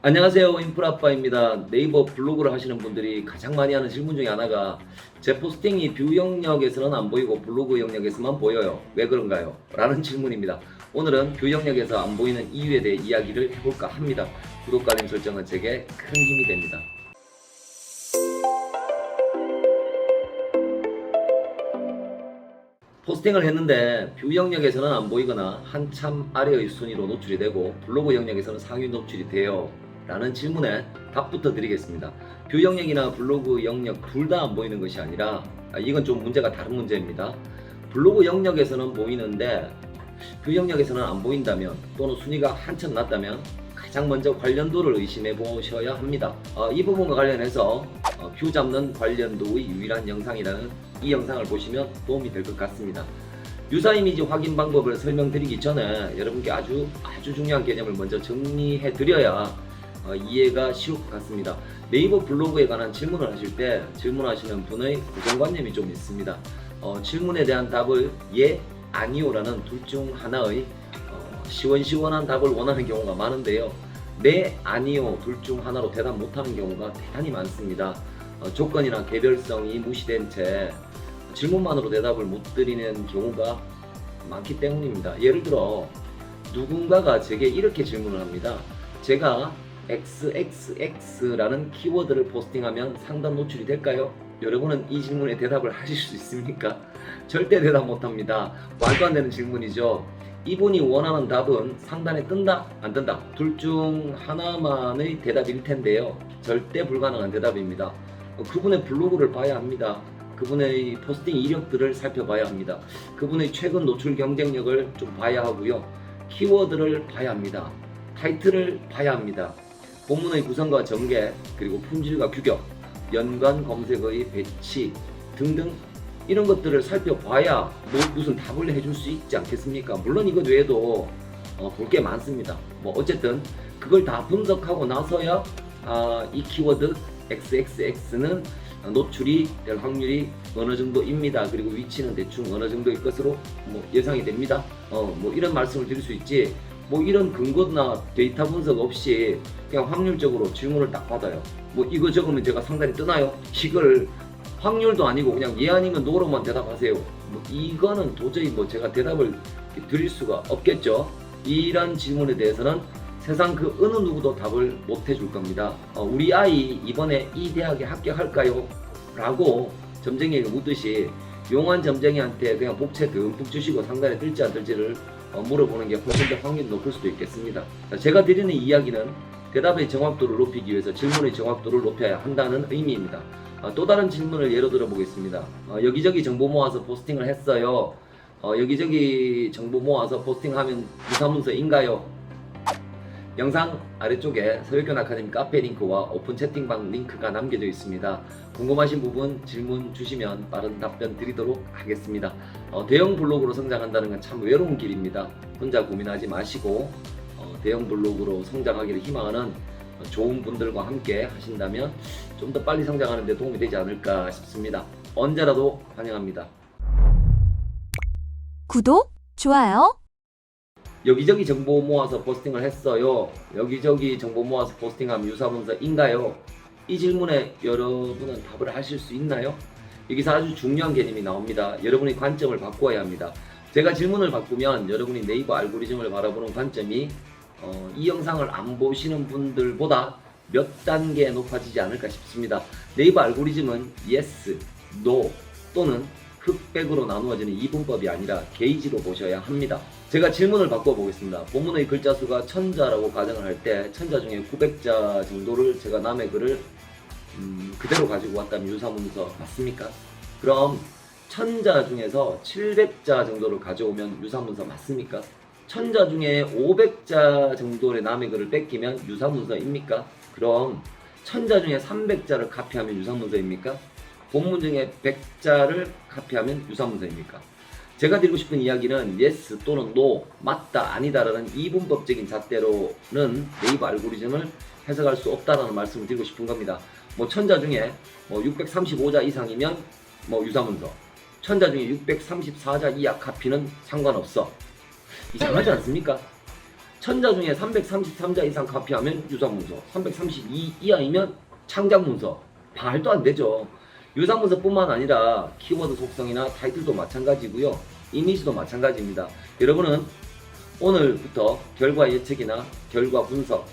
안녕하세요. 인프라아빠입니다. 네이버 블로그를 하시는 분들이 가장 많이 하는 질문 중에 하나가 제 포스팅이 뷰 영역에서는 안 보이고 블로그 영역에서만 보여요. 왜 그런가요? 라는 질문입니다. 오늘은 뷰 영역에서 안 보이는 이유에 대해 이야기를 해볼까 합니다. 구독과 알림 설정은 제게 큰 힘이 됩니다. 포스팅을 했는데 뷰 영역에서는 안 보이거나 한참 아래의 순위로 노출이 되고 블로그 영역에서는 상위 노출이 돼요 라는 질문에 답부터 드리겠습니다. 뷰 영역이나 블로그 영역 둘 다 안 보이는 것이 아니라 이건 좀 문제가 다른 문제입니다. 블로그 영역에서는 보이는데 뷰 영역에서는 안 보인다면 또는 순위가 한참 낮다면 가장 먼저 관련도를 의심해 보셔야 합니다. 이 부분과 관련해서 뷰 잡는 관련도의 유일한 영상이라는 이 영상을 보시면 도움이 될 것 같습니다. 유사 이미지 확인 방법을 설명드리기 전에 여러분께 아주 중요한 개념을 먼저 정리해 드려야 이해가 쉬울 것 같습니다. 네이버 블로그에 관한 질문을 하실 때 질문하시는 분의 고정관념이 좀 있습니다. 질문에 대한 답을 예, 아니요라는 둘 중 하나의 시원시원한 답을 원하는 경우가 많은데요. 네, 아니요 둘 중 하나로 대답 못하는 경우가 대단히 많습니다. 조건이나 개별성이 무시된 채 질문만으로 대답을 못 드리는 경우가 많기 때문입니다. 예를 들어 누군가가 제게 이렇게 질문을 합니다. 제가 XXX라는 키워드를 포스팅하면 상단 노출이 될까요? 여러분은 이 질문에 대답을 하실 수 있습니까? 절대 대답 못합니다. 말도 안 되는 질문이죠. 이분이 원하는 답은 상단에 뜬다 안 뜬다 둘 중 하나만의 대답일 텐데요. 절대 불가능한 대답입니다. 그분의 블로그를 봐야 합니다. 그분의 포스팅 이력들을 살펴봐야 합니다. 그분의 최근 노출 경쟁력을 좀 봐야 하고요. 키워드를 봐야 합니다. 타이틀을 봐야 합니다. 본문의 구성과 전개, 그리고 품질과 규격, 연관 검색어의 배치 등등 이런 것들을 살펴봐야 무슨 답을 해줄 수 있지 않겠습니까? 물론 이것 외에도 볼 게 많습니다. 어쨌든 그걸 다 분석하고 나서야 이 키워드 XXX는 노출이 될 확률이 어느 정도입니다. 그리고 위치는 대충 어느 정도일 것으로 예상이 됩니다. 이런 말씀을 드릴 수 있지. 이런 근거나 데이터 분석 없이 그냥 확률적으로 질문을 딱 받아요. 이거 적으면 제가 상단에 뜨나요? 이걸 확률도 아니고 그냥 예 아니면 노로만 대답하세요. 이거는 도저히 제가 대답을 드릴 수가 없겠죠. 이런 질문에 대해서는 세상 그 어느 누구도 답을 못 해줄 겁니다. 우리 아이 이번에 이 대학에 합격할까요? 라고 점쟁이에게 묻듯이 용한 점쟁이한테 그냥 복채 듬뿍 주시고 상단에 뜰지 안 뜰지를 물어보는 게 훨씬 더 확률이 높을 수도 있겠습니다. 제가 드리는 이야기는 대답의 정확도를 높이기 위해서 질문의 정확도를 높여야 한다는 의미입니다. 또 다른 질문을 예로 들어 보겠습니다. 여기저기 정보 모아서 포스팅을 했어요. 여기저기 정보 모아서 포스팅하면 유사문서인가요? 영상 아래쪽에 서울교원 아카데미 카페 링크와 오픈 채팅방 링크가 남겨져 있습니다. 궁금하신 부분 질문 주시면 빠른 답변 드리도록 하겠습니다. 대형 블로그로 성장한다는 건 참 외로운 길입니다. 혼자 고민하지 마시고 대형 블로그로 성장하기를 희망하는 좋은 분들과 함께 하신다면 좀 더 빨리 성장하는 데 도움이 되지 않을까 싶습니다. 언제라도 환영합니다. 구독, 좋아요. 여기저기 정보 모아서 포스팅을 했어요. 여기저기 정보 모아서 포스팅하면 유사문서인가요? 이 질문에 여러분은 답을 하실 수 있나요? 여기서 아주 중요한 개념이 나옵니다. 여러분의 관점을 바꿔야 합니다. 제가 질문을 바꾸면 여러분이 네이버 알고리즘을 바라보는 관점이 이 영상을 안 보시는 분들보다 몇 단계 높아지지 않을까 싶습니다. 네이버 알고리즘은 yes, no 또는 흑백으로 나누어지는 이분법이 아니라 게이지로 보셔야 합니다. 제가 질문을 바꿔보겠습니다. 본문의 글자 수가 1000자라고 가정을 할 때 1000자 중에 900자 정도를 제가 남의 글을 그대로 가지고 왔다면 유사문서 맞습니까? 그럼 1000자 중에서 700자 정도를 가져오면 유사문서 맞습니까? 1000자 중에 500자 정도의 남의 글을 뺏기면 유사문서입니까? 그럼 1000자 중에 300자를 카피하면 유사문서입니까? 본문 중에 100자를 카피하면 유사문서입니까? 제가 드리고 싶은 이야기는 yes 또는 no, 맞다, 아니다라는 이분법적인 잣대로는 네이버 알고리즘을 해석할 수 없다라는 말씀을 드리고 싶은 겁니다. 1000자 중에 635자 이상이면 유사문서, 1000자 중에 634자 이하 카피는 상관없어. 이상하지 않습니까? 천자 중에 333자 이상 카피하면 유사문서, 332 이하이면 창작문서. 말도 안 되죠. 유사문서뿐만 아니라 키워드 속성이나 타이틀도 마찬가지고요. 이미지도 마찬가지입니다. 여러분은 오늘부터 결과 예측이나 결과 분석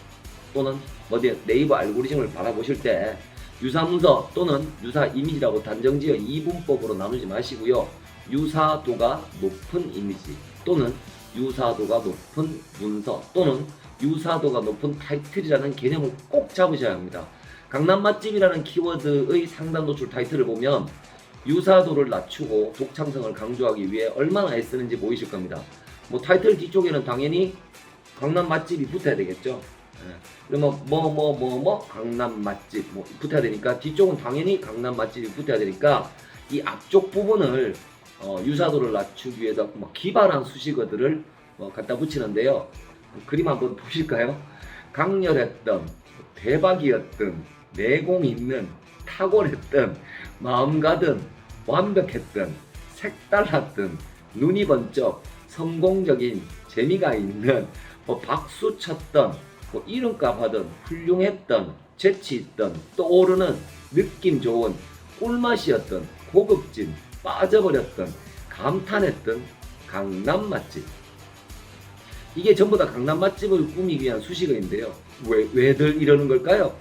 또는 어디 네이버 알고리즘을 바라보실 때 유사문서 또는 유사 이미지라고 단정지어 이분법으로 나누지 마시고요. 유사도가 높은 이미지 또는 유사도가 높은 문서 또는 유사도가 높은 타이틀이라는 개념을 꼭 잡으셔야 합니다. 강남 맛집이라는 키워드의 상단 노출 타이틀을 보면 유사도를 낮추고 독창성을 강조하기 위해 얼마나 애쓰는지 보이실 겁니다. 뭐 타이틀 뒤쪽에는 당연히 강남 맛집이 붙어야 되겠죠. 그러면 강남 맛집 뭐 붙어야 되니까 뒤쪽은 당연히 강남 맛집이 붙어야 되니까 이 앞쪽 부분을 유사도를 낮추기 위해서 뭐 기발한 수식어들을 갖다 붙이는데요. 그림 한번 보실까요? 강렬했던, 대박이었던, 내공 있는, 탁월했던, 마음 가든, 완벽했던, 색달랐던, 눈이 번쩍, 성공적인, 재미가 있는, 박수 쳤던, 이름값 하던, 훌륭했던, 재치 있던, 떠오르는, 느낌 좋은, 꿀맛이었던, 고급진, 빠져버렸던, 감탄했던 강남 맛집. 이게 전부 다 강남 맛집을 꾸미기 위한 수식어인데요. 왜들 이러는 걸까요?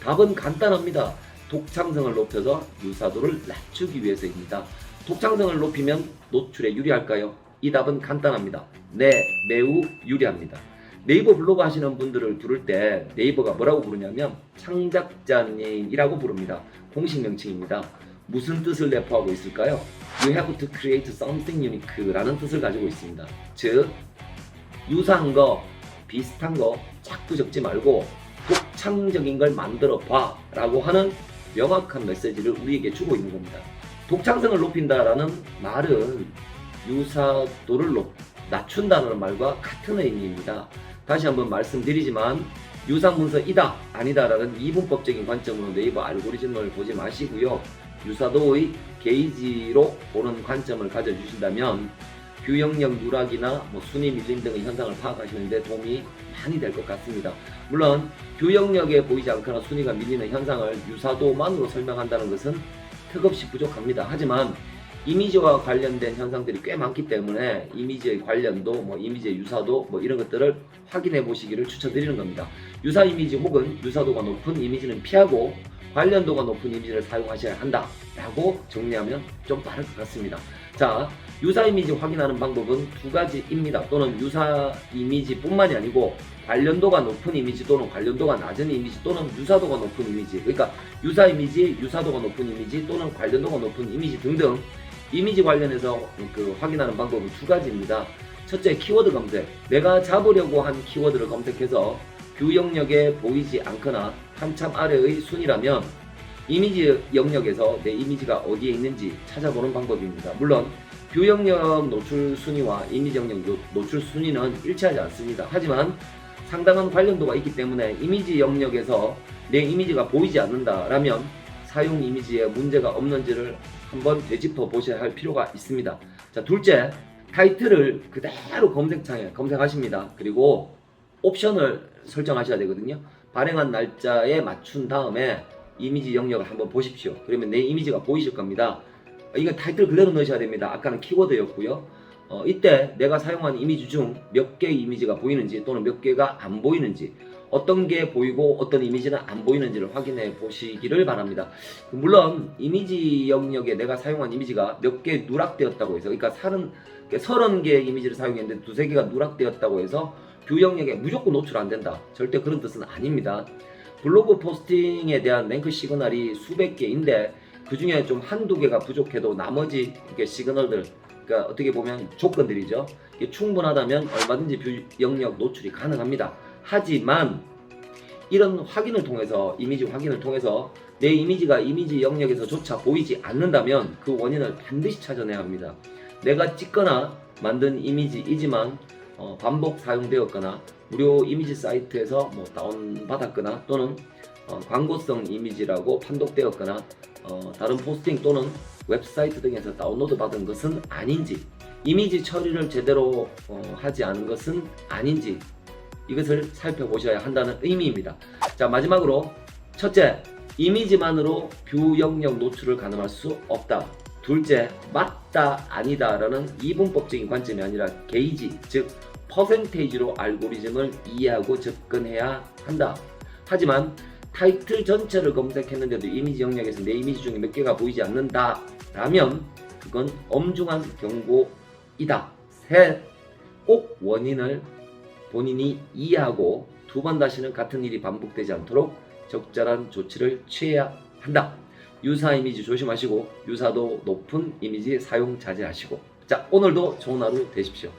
답은 간단합니다. 독창성을 높여서 유사도를 낮추기 위해서입니다. 독창성을 높이면 노출에 유리할까요? 이 답은 간단합니다. 네, 매우 유리합니다. 네이버 블로그 하시는 분들을 부를 때 네이버가 뭐라고 부르냐면 창작자님이라고 부릅니다. 공식 명칭입니다. 무슨 뜻을 내포하고 있을까요? You have to create something unique 라는 뜻을 가지고 있습니다. 즉 유사한 거, 비슷한 거 자꾸 적지 말고 독창적인 걸 만들어 봐 라고 하는 명확한 메시지를 우리에게 주고 있는 겁니다. 독창성을 높인다라는 말은 유사도를 낮춘다는 말과 같은 의미입니다. 다시 한번 말씀드리지만 유사문서이다 아니다라는 이분법적인 관점으로 네이버 알고리즘을 보지 마시고요. 유사도의 게이지로 보는 관점을 가져주신다면 뷰영역 누락이나 순위 밀림 등의 현상을 파악하시는데 도움이 많이 될 것 같습니다. 물론 뷰영역에 보이지 않거나 순위가 밀리는 현상을 유사도만으로 설명한다는 것은 턱없이 부족합니다. 하지만 이미지와 관련된 현상들이 꽤 많기 때문에 이미지의 관련도, 이미지의 유사도 이런 것들을 확인해 보시기를 추천드리는 겁니다. 유사 이미지 혹은 유사도가 높은 이미지는 피하고 관련도가 높은 이미지를 사용하셔야 한다 라고 정리하면 좀 빠를 것 같습니다. 자, 유사 이미지 확인하는 방법은 두 가지입니다. 또는 유사 이미지뿐만이 아니고 관련도가 높은 이미지 또는 관련도가 낮은 이미지 또는 유사도가 높은 이미지, 그러니까 유사 이미지, 유사도가 높은 이미지 또는 관련도가 높은 이미지 등등 이미지 관련해서 확인하는 방법은 두 가지입니다. 첫째, 키워드 검색. 내가 잡으려고 한 키워드를 검색해서 뷰 영역에 보이지 않거나 한참 아래의 순위라면 이미지 영역에서 내 이미지가 어디에 있는지 찾아보는 방법입니다. 물론 뷰 영역 노출 순위와 이미지 영역 노출 순위는 일치하지 않습니다. 하지만 상당한 관련도가 있기 때문에 이미지 영역에서 내 이미지가 보이지 않는다라면 사용 이미지에 문제가 없는지를 한번 되짚어 보셔야 할 필요가 있습니다. 자, 둘째, 타이틀을 그대로 검색창에 검색하십니다. 그리고 옵션을 설정하셔야 되거든요. 발행한 날짜에 맞춘 다음에 이미지 영역을 한번 보십시오. 그러면 내 이미지가 보이실 겁니다. 이거 타이틀 그대로 넣으셔야 됩니다. 아까는 키워드였고요. 이때 내가 사용한 이미지 중 몇 개의 이미지가 보이는지 또는 몇 개가 안 보이는지, 어떤 게 보이고 어떤 이미지는 안 보이는지를 확인해 보시기를 바랍니다. 물론 이미지 영역에 내가 사용한 이미지가 몇 개 누락되었다고 해서, 그러니까 30개의 이미지를 사용했는데 두세 개가 누락되었다고 해서 뷰 영역에 무조건 노출 안 된다, 절대 그런 뜻은 아닙니다. 블로그 포스팅에 대한 랭크 시그널이 수백 개인데 그 중에 좀 한두 개가 부족해도 나머지 시그널들, 그러니까 어떻게 보면 조건들이죠. 이게 충분하다면 얼마든지 뷰 영역 노출이 가능합니다. 하지만 이런 확인을 통해서, 이미지 확인을 통해서 내 이미지가 이미지 영역에서조차 보이지 않는다면 그 원인을 반드시 찾아내야 합니다. 내가 찍거나 만든 이미지이지만 반복 사용되었거나 무료 이미지 사이트에서 다운받았거나 또는 광고성 이미지라고 판독되었거나 다른 포스팅 또는 웹사이트 등에서 다운로드 받은 것은 아닌지, 이미지 처리를 제대로 하지 않은 것은 아닌지 이것을 살펴보셔야 한다는 의미입니다. 자, 마지막으로 첫째, 이미지만으로 뷰 영역 노출을 가늠할 수 없다. 둘째, 맞다 아니다 라는 이분법적인 관점이 아니라 게이지, 즉 퍼센테이지로 알고리즘을 이해하고 접근해야 한다. 하지만 타이틀 전체를 검색했는데도 이미지 영역에서 내 이미지 중에 몇 개가 보이지 않는다 라면 그건 엄중한 경고이다. 셋, 꼭 원인을 본인이 이해하고 두 번 다시는 같은 일이 반복되지 않도록 적절한 조치를 취해야 한다. 유사 이미지 조심하시고 유사도 높은 이미지 사용 자제하시고, 자, 오늘도 좋은 하루 되십시오.